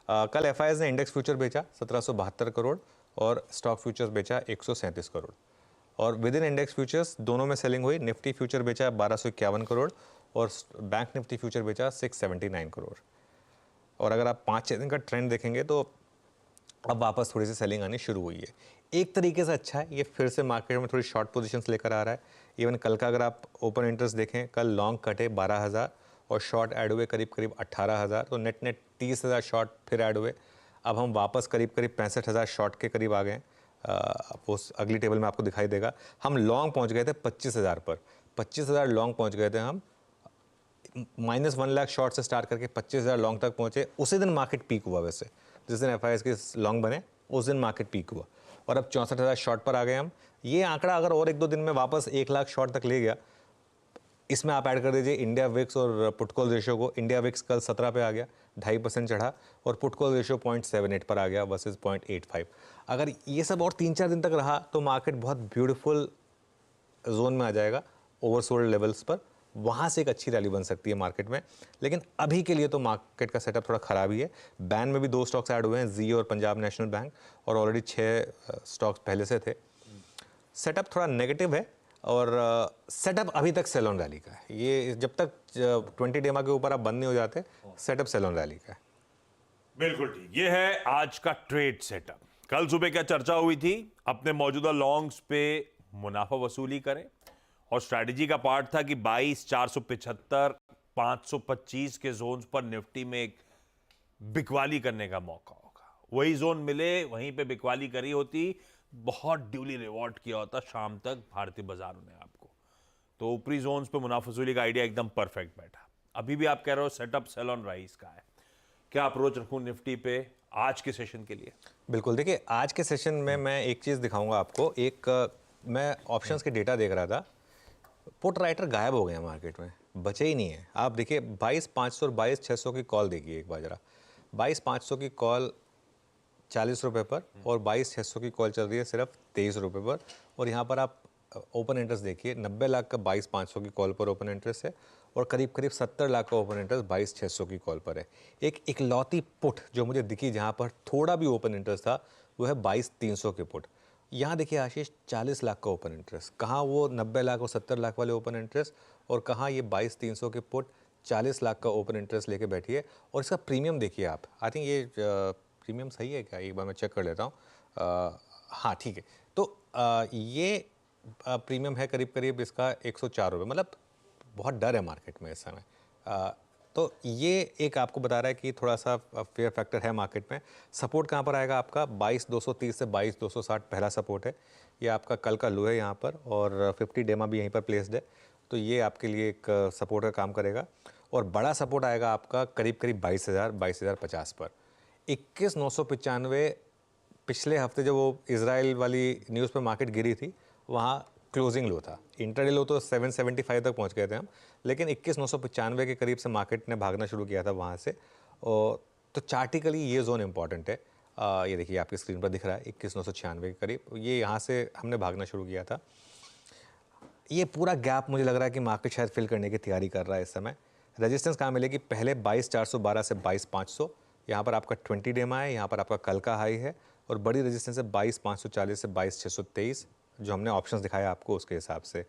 कल एफआईआईज ने index future बेचा 1772 करोड़ और स्टॉक फ्यूचर्स बेचा 137 करोड़। और विद इन इंडेक्स फ्यूचर्स दोनों में सेलिंग हुई। निफ्टी फ्यूचर बेचा 1251 करोड़ और बैंक निफ्टी फ्यूचर बेचा 679 करोड़। और अगर आप 5-6 दिन का ट्रेंड देखेंगे तो अब वापस थोड़ी सी सेलिंग आनी शुरू हुई है। एक तरीके से अच्छा है, ये फिर से मार्केट में थोड़ी शॉर्ट पोजीशंस लेकर आ रहा है। इवन कल का अगर आप ओपन इंटरेस्ट देखें, कल लॉन्ग कटे 12,000 और शॉर्ट ऐड हुए करीब करीब 18,000, तो नेट नेट 30,000 शॉर्ट फिर ऐड हुए। अब हम वापस करीब करीब 65,000 शॉर्ट के करीब आ गए। वो अगली टेबल में आपको दिखाई देगा। हम लॉन्ग पहुंच गए थे 25,000 पर, 25,000 लॉन्ग पहुंच गए थे हम। -1 लाख शॉर्ट से स्टार्ट करके 25,000 लॉन्ग तक पहुंचे। उसी दिन मार्केट पीक हुआ। वैसे जिस दिन एफआईआईज के लॉन्ग बने उस दिन मार्केट पीक हुआ और अब 64,000 शॉर्ट पर आ गए हम। ये आंकड़ा अगर और 1-2 दिन में वापस 1 लाख शॉर्ट तक ले गया, इसमें आप ऐड कर दीजिए इंडिया विक्स और पुटकॉल रेशियो को। इंडिया विक्स कल 17 पे आ गया, 2.5% चढ़ा और पुटकॉल रेशियो 0.78 पर आ गया वर्सेस 0.85। अगर ये सब और 3-4 दिन तक रहा तो मार्केट बहुत ब्यूटीफुल जोन में आ जाएगा, ओवरसोल्ड लेवल्स पर। वहाँ से एक अच्छी रैली बन सकती है मार्केट में। लेकिन अभी के लिए तो मार्केट का सेटअप थोड़ा ख़राब ही है। बैन में भी 2 स्टॉक्स ऐड हुए हैं, जी और पंजाब नेशनल बैंक, और ऑलरेडी 6 स्टॉक्स पहले से थे। सेटअप थोड़ा नेगेटिव है और सेटअप अभी तक सेल ऑन रैली का है। ये जब तक 20 डेमा के ऊपर आप बंद नहीं हो जाते, सेटअप सेल ऑन रैली का है। बिल्कुल ठीक, ये है आज का ट्रेड सेटअप। कल सुबह क्या चर्चा हुई थी? अपने मौजूदा लॉन्ग्स पे मुनाफा वसूली करें और स्ट्रैटेजी का पार्ट था कि 22,475 525 के जोन्स पर निफ्टी में एक बिकवाली करने का मौका होगा। वही जोन मिले, वहीं पे बिकवाली करी होती, बहुत ड्यूली रिवॉर्ड किया होता शाम तक भारतीय बाजारों ने आपको। तो ऊपरी जोन्स पे मुनाफा वसूली का आइडिया एकदम परफेक्ट बैठा। अभी भी आप कह रहे हो सेटअप सेल ऑन राइज का है। क्या अप्रोच रखूं निफ्टी पे आज के सेशन के लिए? बिल्कुल, देखिए आज के सेशन में मैं एक चीज़ दिखाऊंगा आपको। मैं ऑप्शंस के डेटा देख रहा था, पुट राइटर गायब हो गए हैं मार्केट में, बचे ही नहीं है। आप देखिए 22,500 और 22,600 की कॉल देखिए एक बार जरा। 22,500 की कॉल 40 रुपये पर और 22,600 की कॉल चल रही है सिर्फ 23 रुपये पर। और यहाँ पर आप ओपन इंटरेस्ट देखिए, 90 लाख का 22,500 की कॉल पर ओपन इंटरेस्ट है और करीब करीब 70 लाख का ओपन इंटरेस्ट 22,600 की कॉल पर है। एक इकलौती पुट जो मुझे दिखी जहाँ पर थोड़ा भी ओपन इंटरेस्ट था वो है 22,300 के पुट। यहाँ देखिए आशीष, 40 लाख का ओपन इंटरेस्ट, कहाँ वो 90 लाख और 70 लाख वाले ओपन इंटरेस्ट और कहाँ ये 22,300 के पुट 40 लाख का ओपन इंटरेस्ट लेके बैठिए। और इसका प्रीमियम देखिए आप। आई थिंक ये प्रीमियम सही है क्या, एक बार मैं चेक कर लेता हूँ। हाँ ठीक है, तो ये प्रीमियम है करीब करीब इसका 104 रुपये। मतलब बहुत डर है मार्केट में इस समय। तो ये एक आपको बता रहा है कि थोड़ा सा फेयर फैक्टर है मार्केट में। सपोर्ट कहाँ पर आएगा आपका? 22,230 से 22,260 पहला सपोर्ट है। ये आपका कल का लो है यहाँ पर और 50 डेमा भी यहीं पर प्लेस्ड है, तो ये आपके लिए एक सपोर्ट का काम करेगा। और बड़ा सपोर्ट आएगा आपका करीब करीब 22,050 पर। 21,995 पिछले हफ्ते जब वो इजराइल वाली न्यूज़ पर मार्केट गिरी थी, वहाँ क्लोजिंग लो था। इंटरडे लो तो 775 तक पहुँच गए थे हम, लेकिन 21,995 के करीब से मार्केट ने भागना शुरू किया था वहाँ से। और तो चार्टिकली ये जोन इंपॉर्टेंट है। ये देखिए आपकी स्क्रीन पर दिख रहा है 21,996 के करीब, ये यहाँ से हमने भागना शुरू किया था। ये पूरा गैप मुझे लग रहा है कि मार्केट शायद फिल करने की तैयारी कर रहा है इस समय। रेजिस्टेंस कहाँ मिलेगी? पहले 22,412 से 22,500, यहाँ पर आपका 20 डेमा है, यहाँ पर आपका कल का हाई है। और बड़ी रेजिस्टेंस है 22,540 से 22,623, जो हमने ऑप्शंस दिखाया आपको उसके हिसाब से।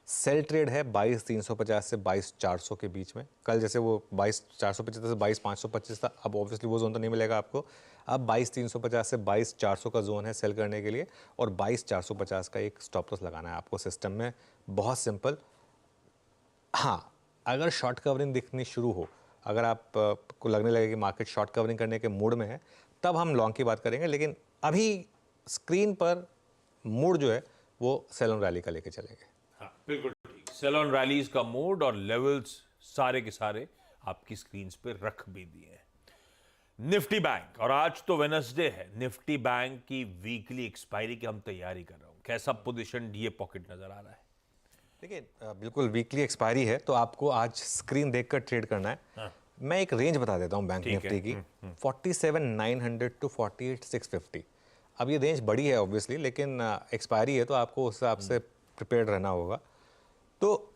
सेल ट्रेड है 22,350 से 22,400 के बीच में। कल जैसे वो 22,475 से 22,525 था, अब ऑब्वियसली वो जोन तो नहीं मिलेगा आपको। अब 22,350 से 22,400 का जोन है सेल करने के लिए और 22,450 का एक स्टॉप लॉस लगाना है आपको सिस्टम में। बहुत सिंपल। हाँ, अगर शॉर्ट कवरिंग दिखनी शुरू हो, अगर आप को लगने लगे कि मार्केट शॉर्ट कवरिंग करने के मूड में है, तब हम लॉन्ग की बात करेंगे। लेकिन अभी स्क्रीन पर मूड जो है वो सेल ऑन रैली का लेके चलेंगे। हाँ बिल्कुल ठीक, सेल ऑन रैलीज का मूड और लेवल्स सारे के सारे आपकी स्क्रीन पे रख भी दिए हैं। निफ्टी बैंक, और आज तो वेडनेसडे है, निफ्टी बैंक की वीकली एक्सपायरी की हम तैयारी कर रहा हूं। कैसा पोजीशन ये पॉकेट नजर आ रहा है? देखिए बिल्कुल वीकली एक्सपायरी है तो आपको आज स्क्रीन देखकर ट्रेड करना है। हाँ। मैं एक रेंज बता देता हूँ बैंक निफ्टी की, 47,900 टू 48,650। अब ये रेंज बड़ी है ऑब्वियसली, लेकिन एक्सपायरी है तो आपको उस हिसाब से प्रिपेयर्ड रहना होगा। तो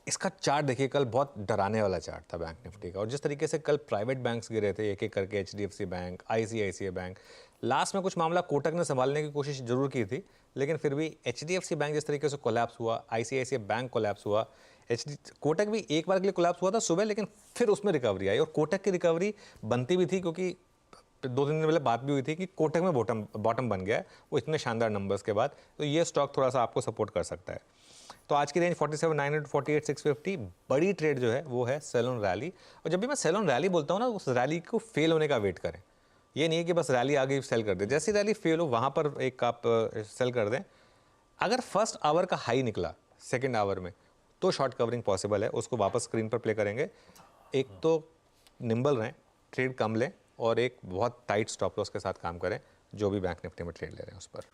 इसका चार्ट देखिए, कल बहुत डराने वाला चार्ट था बैंक निफ्टी का। और जिस तरीके से कल प्राइवेट बैंक्स गिरे थे एक एक करके, HDFC bank, ICICI bank, last में कुछ मामला कोटक ने संभालने की कोशिश जरूर की थी, लेकिन फिर भी एचडीएफसी बैंक जिस तरीके से कोलैप्स हुआ, आईसीआईसीआई बैंक कोलैप्स हुआ, कोटक भी एक बार के लिए कोलैप्स हुआ था सुबह, लेकिन फिर उसमें रिकवरी आई। और कोटक की रिकवरी बनती भी थी, क्योंकि 2-3 दिन पहले बात भी हुई थी कि कोटक में बॉटम बन गया है वो इतने शानदार नंबर्स के बाद। तो ये स्टॉक थोड़ा सा आपको सपोर्ट कर सकता है। तो आज की रेंज 47,900, 48,650। बड़ी ट्रेड जो है वो है सेल ऑन रैली। और जब भी मैं सेल ऑन रैली बोलता हूँ ना, उस रैली को फेल होने का वेट करें। ये नहीं है कि बस रैली आ गई सेल कर दें, जैसी रैली फेल हो वहाँ पर एक आप सेल कर दें। अगर फर्स्ट आवर का हाई निकला सेकेंड आवर में, तो शॉर्ट कवरिंग पॉसिबल है, उसको वापस स्क्रीन पर प्ले करेंगे। एक तो निम्बल रहें, ट्रेड कम लें, और एक बहुत टाइट स्टॉप लॉस के साथ काम करें जो भी बैंक निफ्टी में ट्रेड ले रहे हैं उस पर।